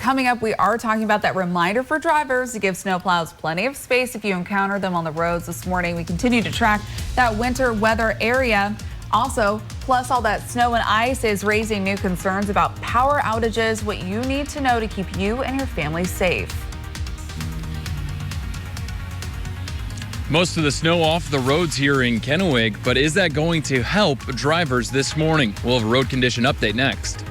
coming up, we are talking about that reminder for drivers to give snowplows plenty of space if you encounter them on the roads this morning. We continue to track that winter weather area. Also, plus all that snow and ice is raising new concerns about power outages, what you need to know to keep you and your family safe. Most of the snow off the roads here in Kennewick, but is that going to help drivers this morning? We'll have a road condition update next.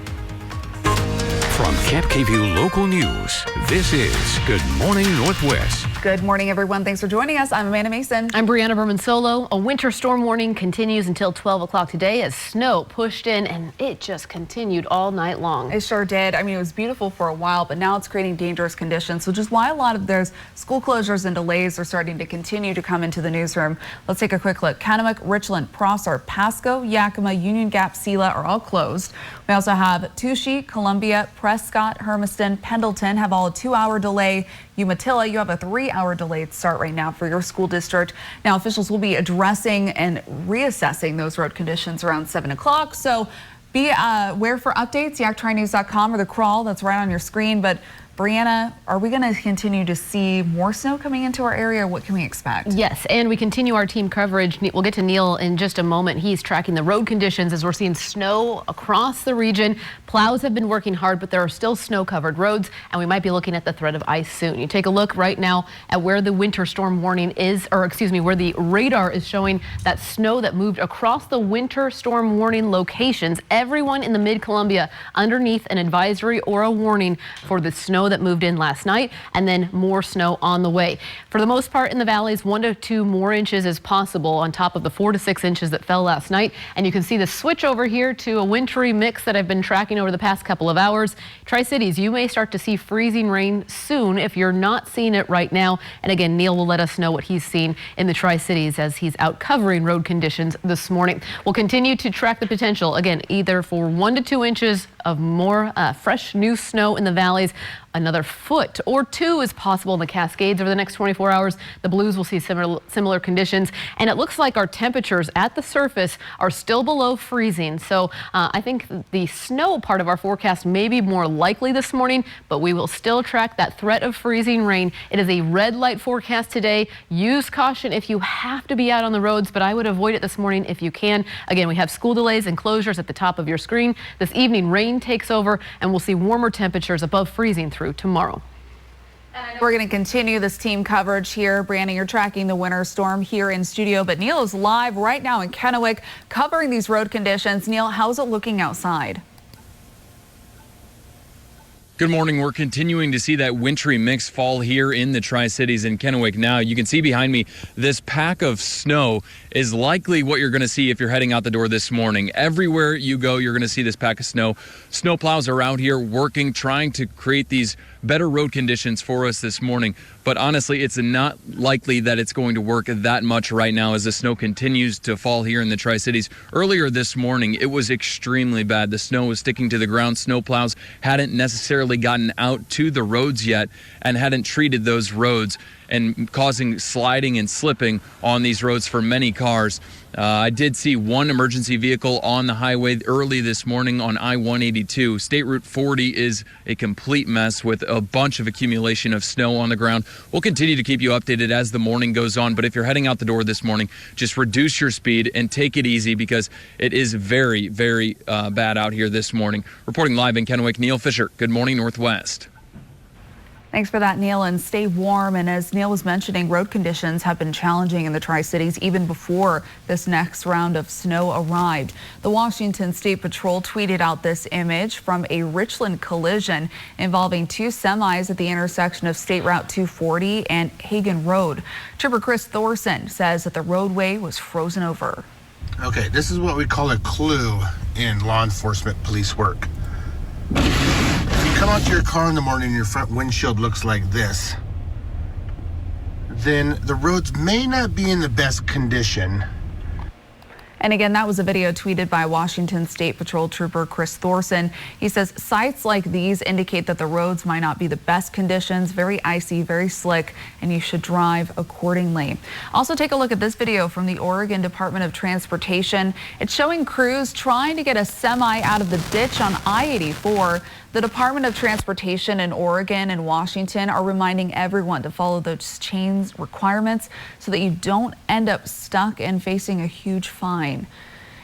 From Camp KView Local News, this is Good Morning Northwest. Good morning, everyone. Thanks for joining us. I'm Amanda Mason. I'm Briana Bermensolo. A winter storm warning continues until 12 o'clock today as snow pushed in, and it just continued all night long. It sure did. I mean, it was beautiful for a while, but now it's creating dangerous conditions, which is why a lot of those school closures and delays are starting to continue to come into the newsroom. Let's take a quick look. Kennewick, Richland, Prosser, Pasco, Yakima, Union Gap, Sela are all closed. We also have Touchy, Columbia, Prescott, Hermiston, Pendleton have all a 2-hour delay. Umatilla, you have a 3-hour delayed start right now for your school district. Now, officials will be addressing and reassessing those road conditions around 7 o'clock. So be aware for updates, yaktrinews.com or the crawl that's right on your screen. But Briana, are we going to continue to see more snow coming into our area? What can we expect? Yes, and we continue our team coverage. We'll get to Neil in just a moment. He's tracking the road conditions as we're seeing snow across the region. Plows have been working hard, but there are still snow-covered roads, and we might be looking at the threat of ice soon. You take a look right now at where the winter storm warning is, or excuse me, where the radar is showing that snow that moved across the winter storm warning locations. Everyone in the mid-Columbia underneath an advisory or a warning for the snow that moved in last night, and then more snow on the way. For the most part in the valleys, 1 to 2 more inches is possible on top of the 4 to 6 inches that fell last night. And you can see the switch over here to a wintry mix that I've been tracking over the past couple of hours. Tri-Cities, you may start to see freezing rain soon if you're not seeing it right now. And again, Neil will let us know what he's seen in the Tri-Cities as he's out covering road conditions this morning. We'll continue to track the potential, again, either for 1 to 2 inches of more fresh new snow in the valleys. Another 1 or 2 foot is possible in the Cascades over the next 24 hours. The Blues will see similar conditions. And it looks like our temperatures at the surface are still below freezing. So I think the snow part of our forecast may be more likely this morning, but we will still track that threat of freezing rain. It is a red light forecast today. Use caution if you have to be out on the roads, but I would avoid it this morning if you can. Again, we have school delays and closures at the top of your screen. This evening, rain takes over, and we'll see warmer temperatures above freezing through tomorrow. We're going to continue this team coverage here. Briana, you're tracking the winter storm here in studio, but Neil is live right now in Kennewick covering these road conditions. Neil, how's it looking outside? Good morning. We're continuing to see that wintry mix fall here in the Tri-Cities in Kennewick. Now, you can see behind me, this pack of snow is likely what you're going to see if you're heading out the door this morning. Everywhere you go, you're going to see this pack of snow. Snowplows are out here working, trying to create these better road conditions for us this morning. But honestly, it's not likely that it's going to work that much right now as the snow continues to fall here in the Tri-Cities. Earlier this morning, it was extremely bad. The snow was sticking to the ground. Snowplows hadn't necessarily gotten out to the roads yet and hadn't treated those roads, and causing sliding and slipping on these roads for many cars. I did see one emergency vehicle on the highway early this morning on I-182. State Route 40 is a complete mess with a bunch of accumulation of snow on the ground. We'll continue to keep you updated as the morning goes on, but if you're heading out the door this morning, just reduce your speed and take it easy because it is very, very bad out here this morning. Reporting live in Kennewick, Neil Fischer, Good Morning Northwest. Thanks for that, Neil, and stay warm. And as Neil was mentioning, road conditions have been challenging in the Tri-Cities even before this next round of snow arrived. The Washington State Patrol tweeted out this image from a Richland collision involving 2 semis at the intersection of State Route 240 and Hagen Road. Trooper Chris Thorson says that the roadway was frozen over. Okay, this is what we call a clue in law enforcement police work. If you come out to your car in the morning and your front windshield looks like this, then the roads may not be in the best condition. And again, that was a video tweeted by Washington State Patrol Trooper Chris Thorson. He says sites like these indicate that the roads might not be the best conditions, very icy, very slick, and you should drive accordingly. Also, take a look at this video from the Oregon Department of Transportation. It's showing crews trying to get a semi out of the ditch on I-84. The Department of Transportation in Oregon and Washington are reminding everyone to follow those change requirements so that you don't end up stuck and facing a huge fine.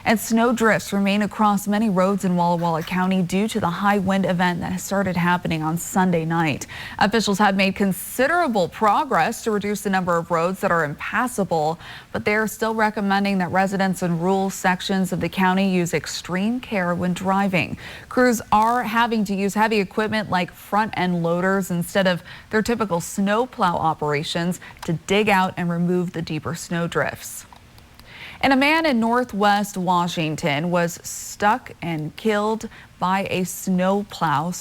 And snow drifts remain across many roads in Walla Walla County due to the high wind event that has started happening on Sunday night. Officials have made considerable progress to reduce the number of roads that are impassable, but they are still recommending that residents in rural sections of the county use extreme care when driving. Crews are having to use heavy equipment like front end loaders instead of their typical snowplow operations to dig out and remove the deeper snow drifts. And a man in Northwest Washington was struck and killed by a snowplow,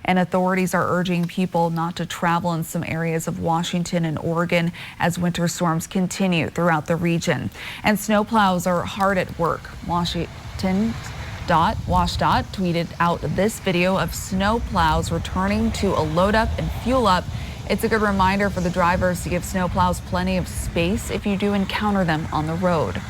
and authorities are urging people not to travel in some areas of Washington and Oregon as winter storms continue throughout the region. And snowplows are hard at work. WashDOT tweeted out this video of snowplows returning to a load up and fuel up. It's a good reminder for the drivers to give snowplows plenty of space if you do encounter them on the road.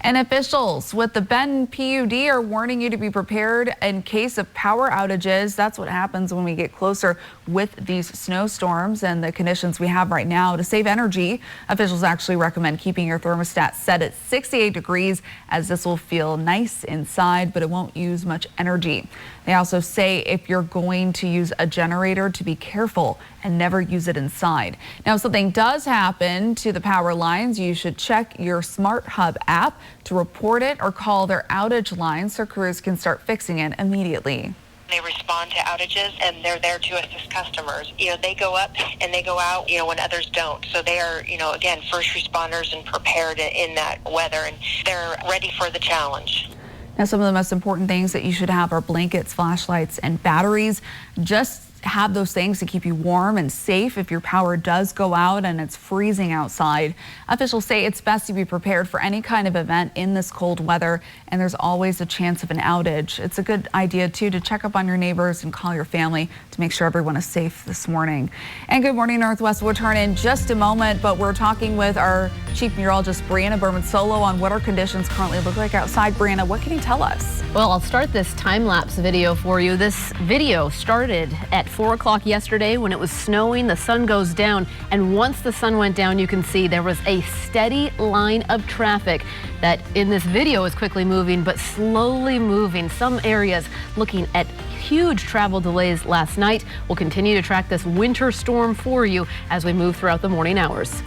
And officials with the Bend PUD are warning you to be prepared in case of power outages. That's what happens when we get closer with these snowstorms and the conditions we have right now. To save energy, officials actually recommend keeping your thermostat set at 68 degrees as this will feel nice inside, but it won't use much energy. They also say if you're going to use a generator to be careful and never use it inside. Now, if something does happen to the power lines, you should check your Smart Hub app to report it or call their outage line so crews can start fixing it immediately. They respond to outages and they're there to assist customers. They go up and they go out, when others don't. So they are, again, first responders and prepared in that weather, and they're ready for the challenge. Now, some of the most important things that you should have are blankets, flashlights, and batteries. Just have those things to keep you warm and safe if your power does go out and it's freezing outside. Officials say it's best to be prepared for any kind of event in this cold weather, and there's always a chance of an outage. It's a good idea, too, to check up on your neighbors and call your family to make sure everyone is safe this morning. And good morning, Northwest. We'll turn in just a moment, but we're talking with our Chief Meteorologist, Briana Bermensolo, on what our conditions currently look like outside. Briana, what can you tell us? Well, I'll start this time-lapse video for you. This video started at 4 o'clock yesterday when it was snowing. The sun goes down, and once the sun went down, you can see there was a steady line of traffic that in this video is quickly moving, but slowly moving. Some areas looking at huge travel delays last night. We'll continue to track this winter storm for you as we move throughout the morning hours.